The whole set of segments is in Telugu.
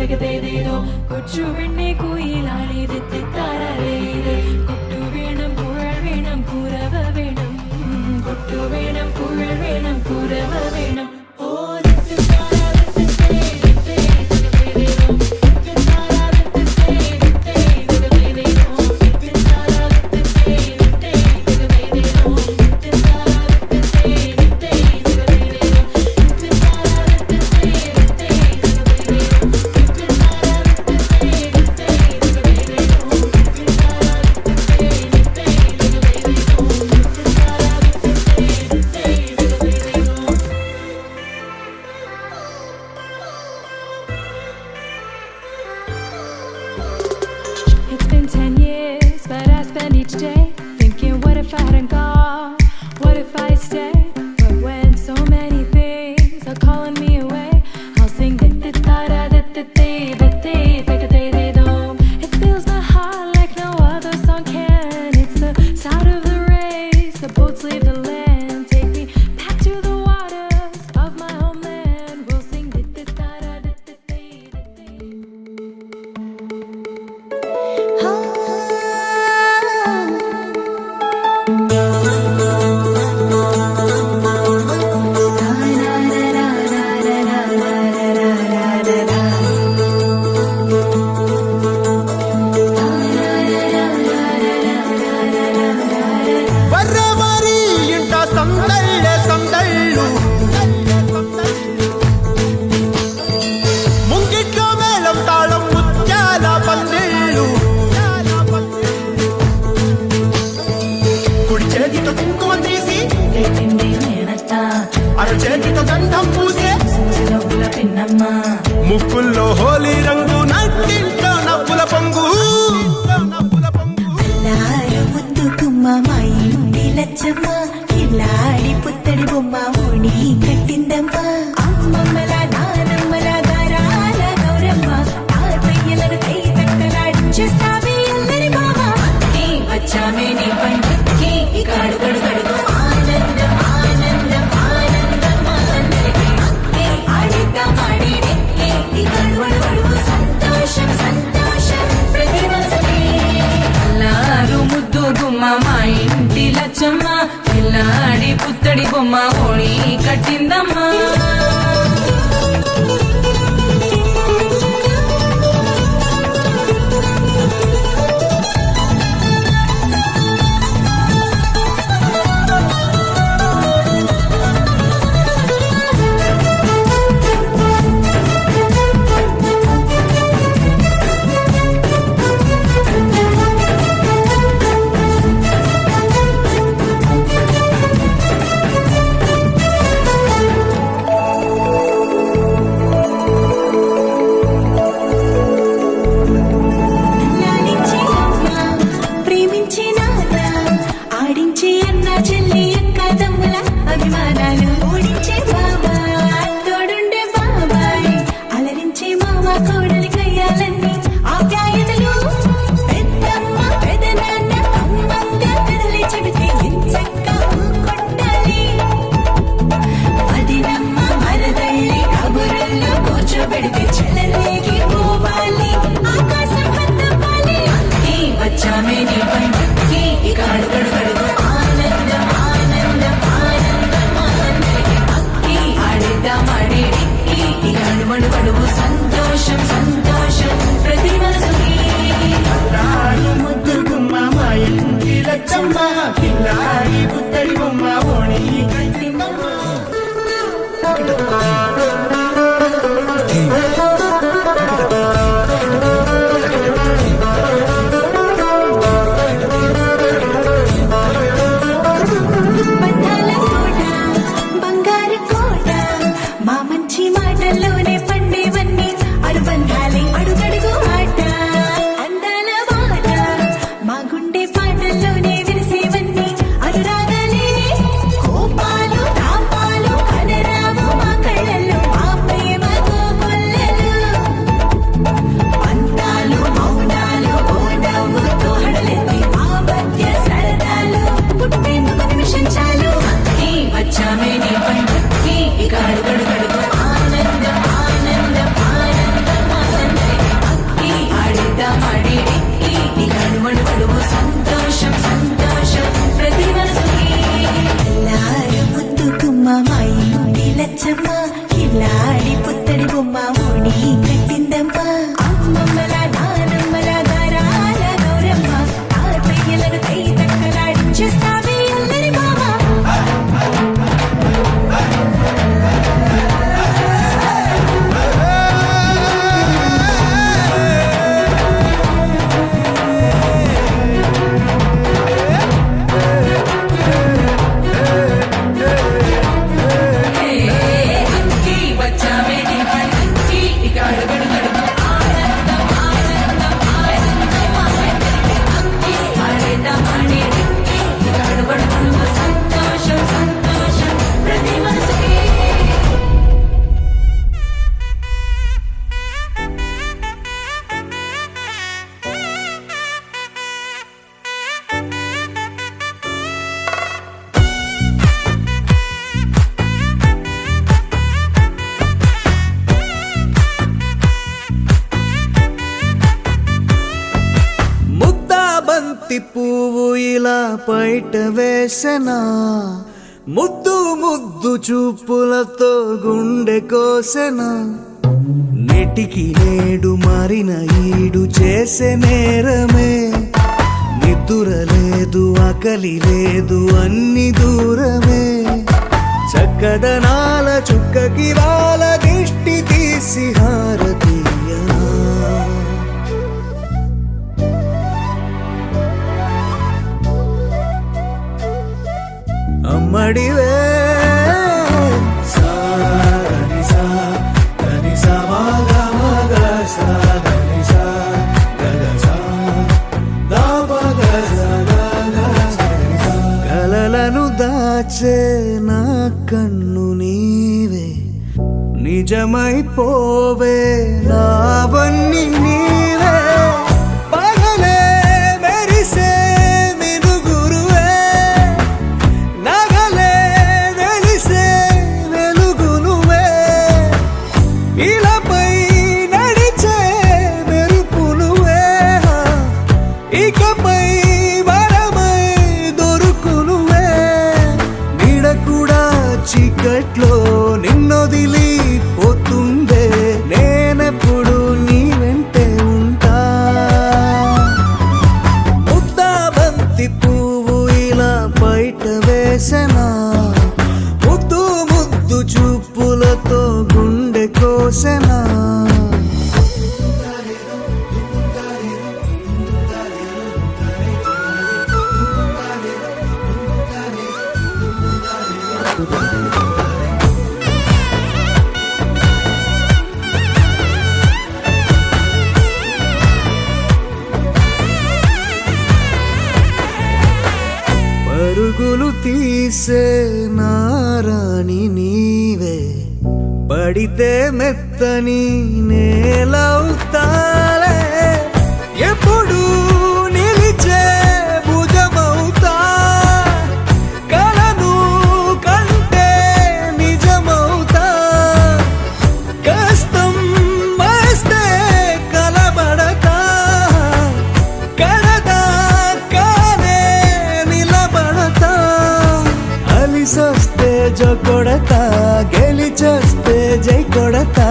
തകതേതേതോ കൊച്ചു വെണ്ണെ കുയിലാളി തെറ്റിത്താരേത് കൊട്ടു വേണം കുഴൽ വേണം കുരവ വേണം കൊട്ടു വേണം കുഴൽ വേണം കുരവ വേണം ഓ It's been 10 years, but I spend each day thinking, what if I hadn't gone? What if I stayed? But when so many things are calling me away, I'll sing it fills my heart like no other song can. It's the start of the race, the boats leave the land. Take me back to the waters of my homeland. We'll sing ముక్కుల్లో Holi రంగు నట్టింట్లో నవ్వుల పొంగు అల్లారు ముద్దు గుమ్మ మా ఇంటి లచ్చమ్మ ఇల్లాడి పుత్తడి బొమ్మ ఓణి కట్టిందమ్మ అమ్మమ్మల నానమ్మల గారాల గౌరమ్మ తాతయ్యలను కై తక్కలాడించేస్తావే అందరి బావ వచ్చామే నీ పండుకి గడు గడు గడుగు ఆనందం ఆనందం ఆనందం అందరికీ ఆడిద్దాం ఆడిడే సంతోషం సంతోషం ప్రతిమసమే అల్లారు ముద్దు గుమ్మ మా ఇంటి లచ్చమ్మ పిల్లాడి పుత్తడి బొమ్మ ఓణి కట్టిందమ్మా బంతి పువ్వు ఇలా బయట వేసెనా, ముద్దు ముద్దు చూపులతో గుండె కోసెనా. నెటికి నేడు మారిన ఈడు చేసే నేరమే, నిద్ర లేదు ఆకలి లేదు అన్ని దూరమే. చక్కదనాల చుక్కకి వాళ్ళ దిష్టి తీసి హారతీయనా. అమ్మడివే కలలను దాచే నా కన్ను నీవే, నిజమైపోవే నావన్నీ నీవే. పగలే మెరిసే మినుగురువే, నగలే వెలిసే వెలుగునువే. ఇలాపై నడిచే మెరుపునువే, ఇకపై వరమై దొరుకునువే. నీడ కూడా చీకట్లో నిన్నొదిలి పోతుందే, నేనెప్పుడు నీ వెంటే ఉంటా. ముద్దా బంతి పువ్వు ఇలా బయట వేసెనా, ముద్దు ముద్దు చూపులతో గుండె కోసెనా. పరుగులు తీసే నారాణి నీవే, పడితే మెత్తని నేలవుతాలే. ఎప్పుడు నిలిచే భుజమవుతా, కలను కంటే నిజమవుతా. కష్టం వస్తే కలబడతా, కడదాకానే నిలబడతా. అలిసొస్తే జో కొడతా, గెలిచొస్తే జై కొడతా.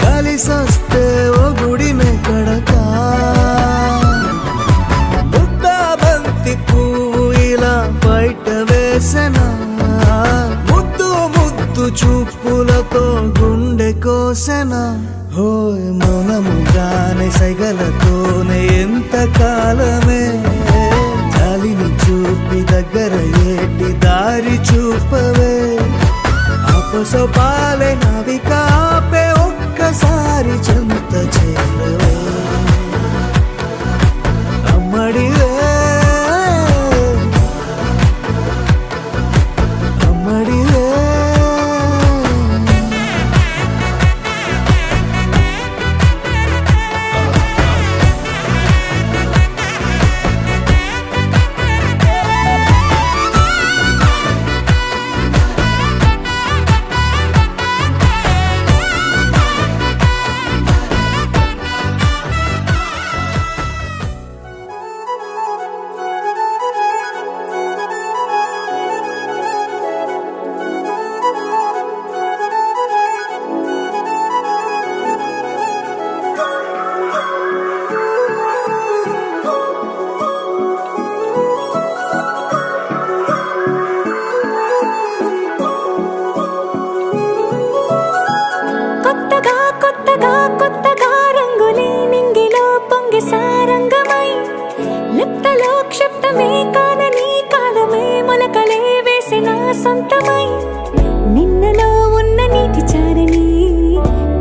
కలిసొస్తే ఓ గుడినే కడతా. ముద్దా బంతి పువ్వు ఇలా బయట వేసెనా, ముద్దు ముద్దు చూపులతో గుండె కోసెనా. హోయ్ మౌనముగానే సైగలతోనే ఎంత కాలమే, జాలిని చూపి దగ్గర ఏటి దారి చూపవే. అపసపాలే నావిక ఆపే ఒక్కసారి చెంత చేరవే. అమ్మడివే అమ్మడివే. సొంతమై నిన్నలో ఉన్న నీటి చారని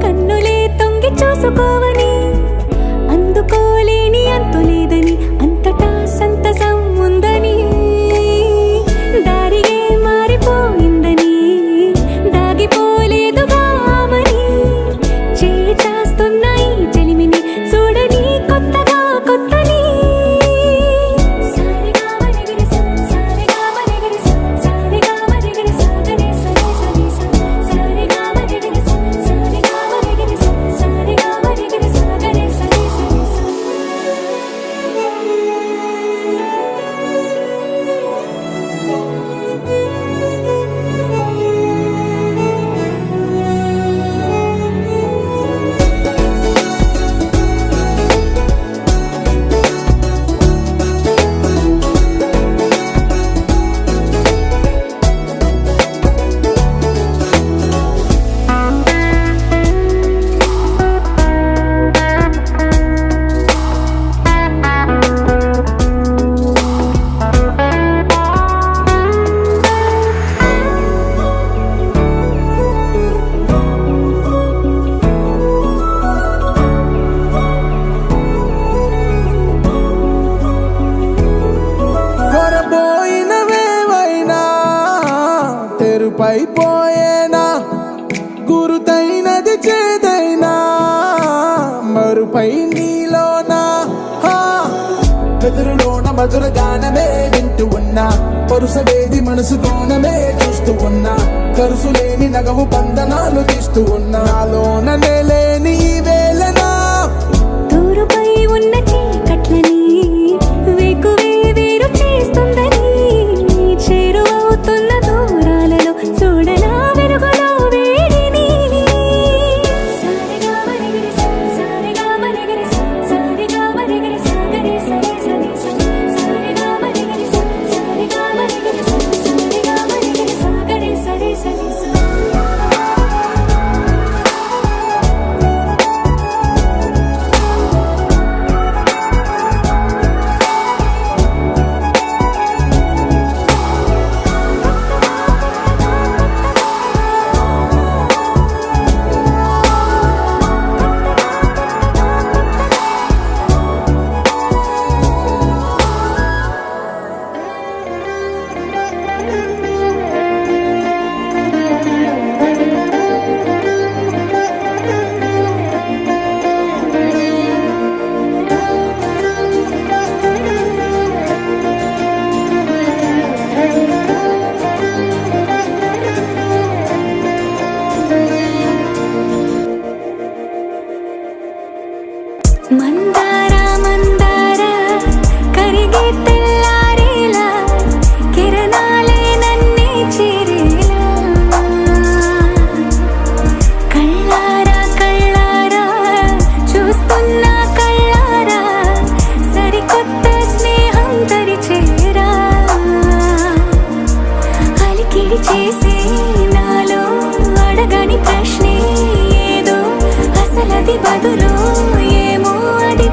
కన్నులే తొంగి చూసుకోవని, అందుకోలేని అంతులేదని అంతటా సంతసం ఉందని, దారిగే మారిపోయిందని దాగిపోలేదుగా ఆమని. చేయి చాస్తున్నాయి చెలిమిని చూడని కొత్తగా కొత్తని. సారిగా కరువైపోయేనా గురుతైనది చేదైనా మరుపై నీలోనా వెదురులోన మధుర గానమే వింటూ ఉన్నా పరుసవేది మనసు కోణమే చూస్తూ ఉన్నా కరుసులేని నగవు బంధనాలు తీస్తూ ఉన్నా నాలోన లేని ఈ వేళనా తూరుపై ఉన్న చీకట్లని వేకువే వేరు చేస్తుందని చేరువవుతున్న దూరాలలో చూడనా వెలుగులో వేడిని సారిగా మరిగిరి సారిగా మరిగిరి సారిగా మరిగిరి సాగరి సరి సరి సారిగా మరిగిరి సారిగా మరిగిరి సారిగా మరిగిరి సాగరి సరి సరి మందార మందార కరిగే తెల్లారేలా కిరణాలే నన్నే చేరేలా కళ్ళారా కళ్ళారా చూస్తున్నా కళ్ళారా సరికొత్త స్నేహం తరిచేరా అలికిడి చేసే నాలో అడగని ప్రశ్నే ఏదో అసలది బదులు ఏమో అది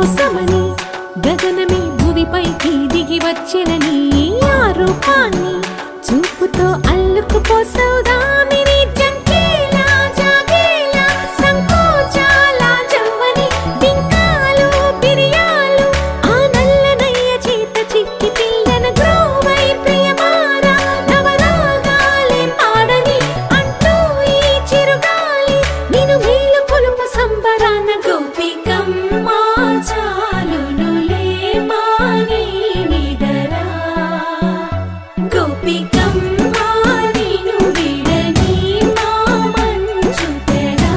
కోసమని గగనమే భువిపైకి దిగి వచ్చెనని ఆ రూపాన్ని చూపుతో అల్లుకుపోసౌదామిని జంకేలా జాగేలా సంకోచాల జవ్వని బింకాలు బిరియాలు ఆ నల్లనయ్య చేత చిక్కి పిల్లన గ్రోవై ప్రియమారా నవరాగాలే పాడని అంటూ ఈ చిరుగాలి నిన్ను మేలు కొలుపు సంబరాన గోపికమ్మ చాలునులే మాని నిదరా గోపికమ్మ నిన్ను విడని మా మంచు తెరా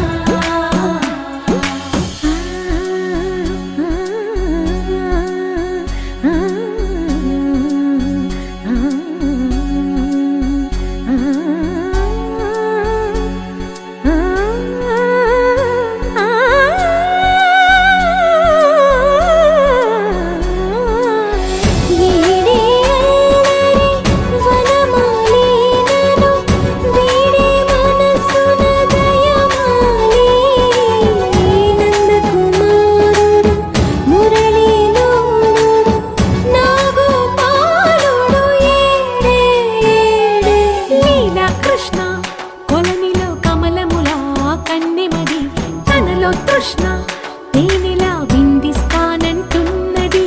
కృష్ణ కొలనిలో కమలములా కన్నెమది తనలో తృష్ణ తేనెలా విందిస్తానంటున్నది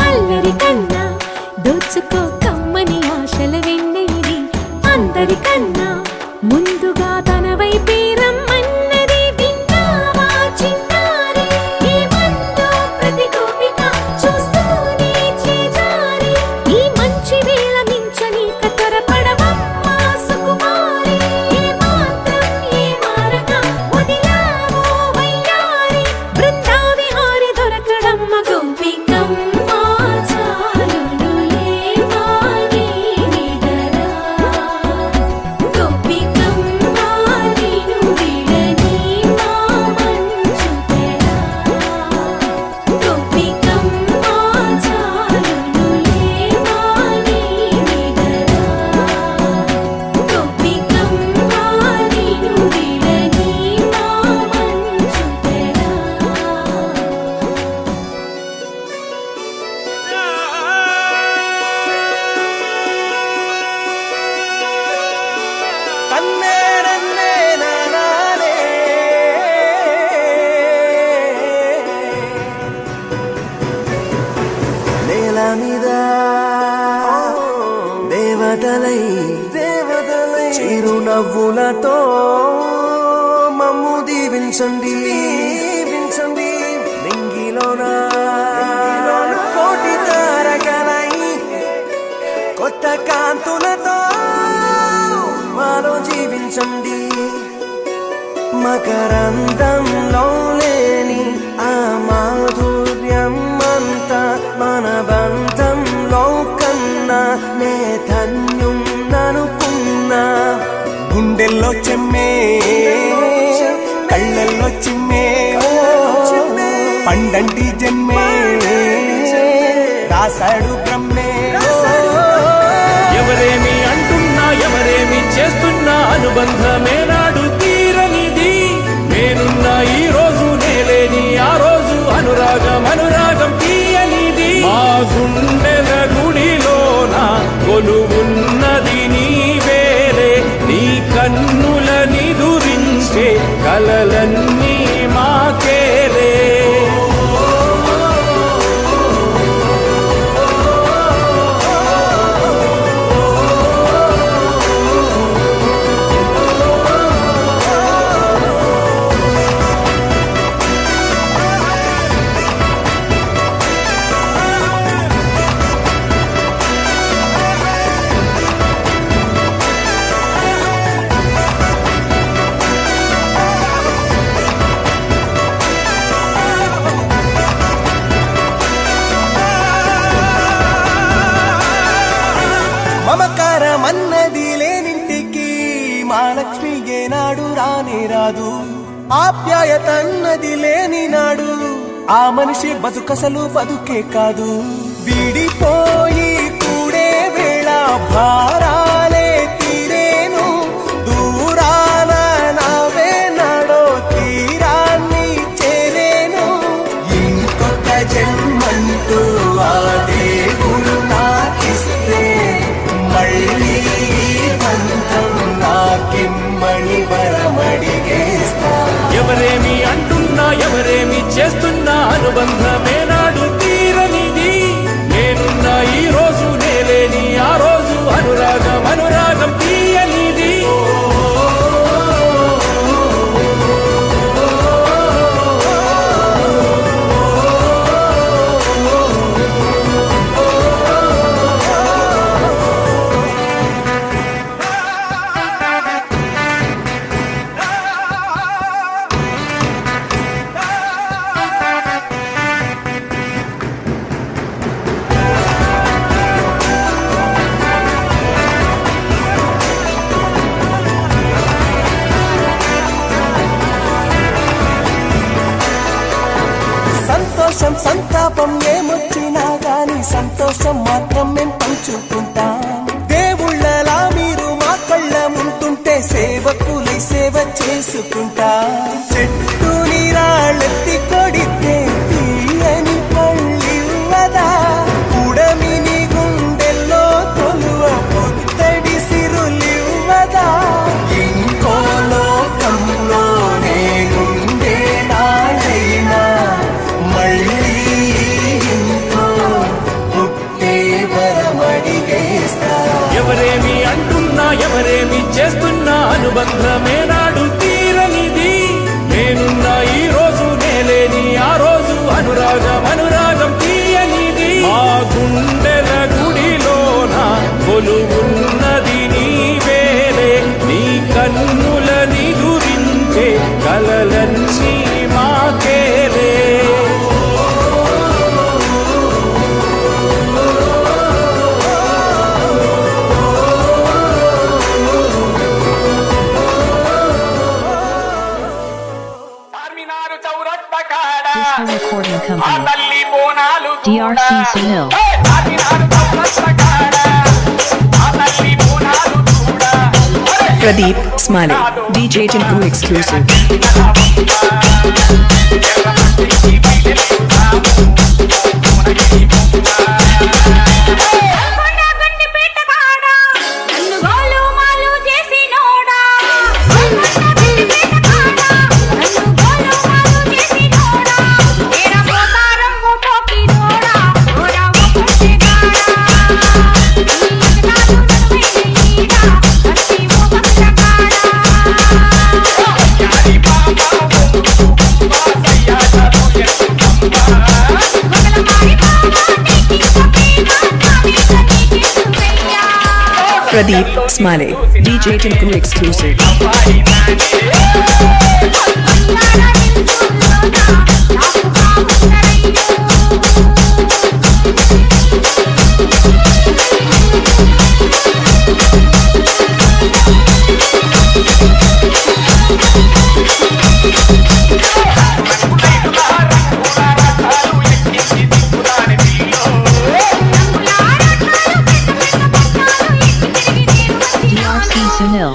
అల్లరి కన్నా దోచుకో కమ్మని ఆశల వెన్నెయిది అందరికన్నా ముందుగా తన వైపే రమ్మన్నది విన్నావా చిన్నారి ఏమందో ప్రతి గోపిక చూస్తూనే చేజారి ఈ మంచి వేళ మించని కతరపడవమ్మ సుకుమారి ఏ మాత్రం ఏ మారక వదిలావో వయ్యారి బృందావిహారి దొరకడమ్మ గోపికమ్మ చాలునులే మాని నిదరా గోపికమ్మ నిన్ను విడని మా మంచు తెరా గోపికమ్మ చాలునులే మాని నిదరా గోపికమ్మ నిన్ను విడని మా మంచు తెరా తన్నే నన్నే నానానే నేల మీద దేవతలై చిరునవ్వులతో మమ్ము దీవించండి నింగిలోన కోటి తారకలై కొత్త కాంతులతో మాలో జీవించండి మకరందంలో లేని ఆ మాధుర్యం అంతా మన బంధంలో కన్నా నే ధన్యం ననుకున్నా గుండెల్లో చెమ్మే కళ్ళల్లో చిమ్మే పండంటి జన్మే రాసాడు బ్రహ్మే ఎవరేమి అంటున్నా ఎవరేమి చేస్తున్నా అనుబంధమే నాడు తీరనిది నేనున్న ఈ రోజు నేలేని ఆ రోజు అనురాగం తీయనిది మా గుండెల గుడిలోన కొలువున్నది నీవేలే నీ కన్నుల నిదురించే కలలన్నీ మాకేలే మమకారమన్నది లేనింటికి మహాలక్ష్మి ఏనాడు రానే రాదు ఆప్యాయతన్నది లేని నాడు ఆ మనిషి బతుకసలు బతుకే కాదు విడిపోయి కూడే వేళ భారాలే తీరేను దూరాన నావే నాడో తీరాన్ని చేరేను ఇంకొక జన్మ సంతోషం సంతాపం ఏమొచ్చినా గాని సంతోషం మాత్రం మేం పంచుకుంటాం. దేవుళ్ళలా మీరు మా కళ్ళ ముంటుంటే సేవకులై సేవ చేసుకుంటా. చెట్టు నీరాళ్ళెత్తి కొడితే తీయని పళ్ళివ్వదా, ఉడమిని గుండెల్లో కొలువ పొత్తడి సిరులివ్వదా. ఇంకో లోకంలో నేనుండే నాడైనా మళ్ళీ ఇంకో పుట్టే వరమడిగేస్తా. ఎవరేమి అంటున్నా ఎవరేమి చేస్తున్నా అనుబంధమే నాడు తీరనిది. నేనున్నా ఈ రోజు నేలేని ఆ రోజు అనురాగం అనురాగం తీయనిది. మా గుండెల గుడిలోన కొలువున్నది నీవేలే, నీ కన్నుల నిదురించే కలలన్నీ మాకేలే. Disco Recording Company. DRC Sunil. Pradeep Smiley, DJ Tinku exclusive. Pradeep Smiley, DJ Tinku exclusive. DRC Sunil.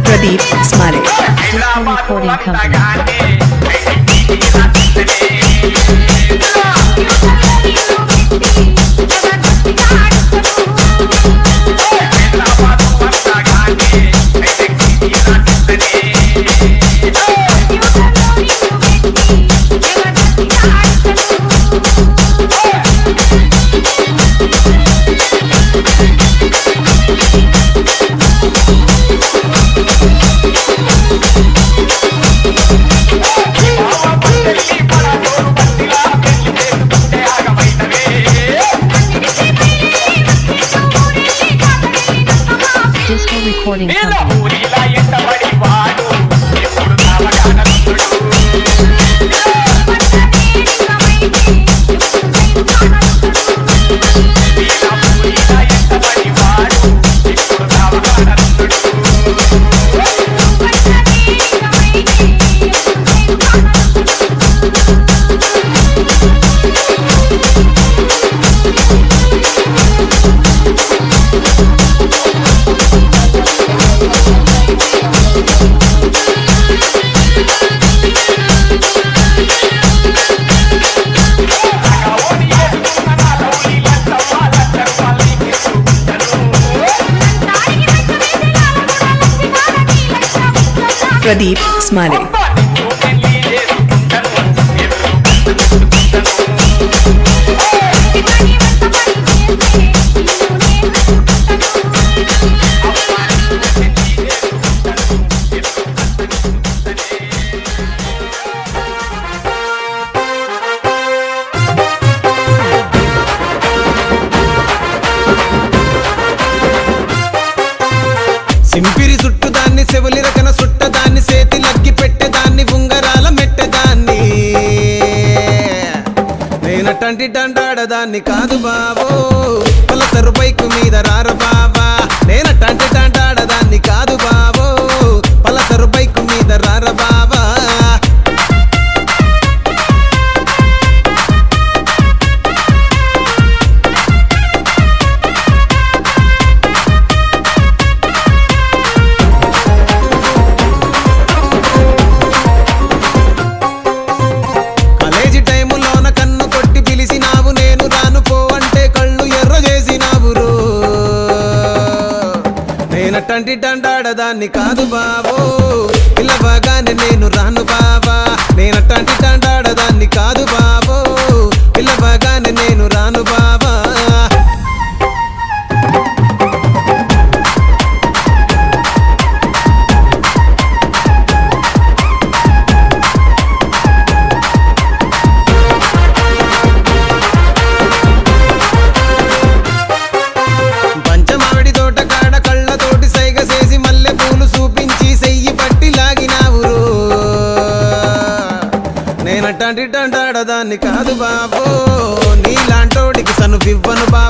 Pradeep Smiley. Disco Recording Company. Disco Recording Company. Pradeep Smiley. దాన్ని కాదు బావో పలసరు బైకు మీద రార బావా నేనట్టంటే టాంటాడదాన్ని కాదు బావో పలసరు బైకు మీద రార బావా కాలేజీ టైములోన కన్ను కొట్టి పిలిచినావు నేను రాను పో అంటే కళ్ళు ఎర్ర చేసినావు రో నేనట్టంటి టాంటాడదాన్ని కాదు బావో పిల్లవగానే నేను రాను బావా నేనట్టంటి టాంటాడదాన్ని కాదు బావో పిల్లవగానే నేను రాను బావా పంచమావిడి తోట కాడ కళ్ళతోటి సైగ చేసి మల్లె పూలు చూపించి సెయ్యి పట్టి లాగినావు రో నేనట్టంటి టాంటాడదాన్ని కాదు బాబో నీలాంటోడికి సను వివ్వను బా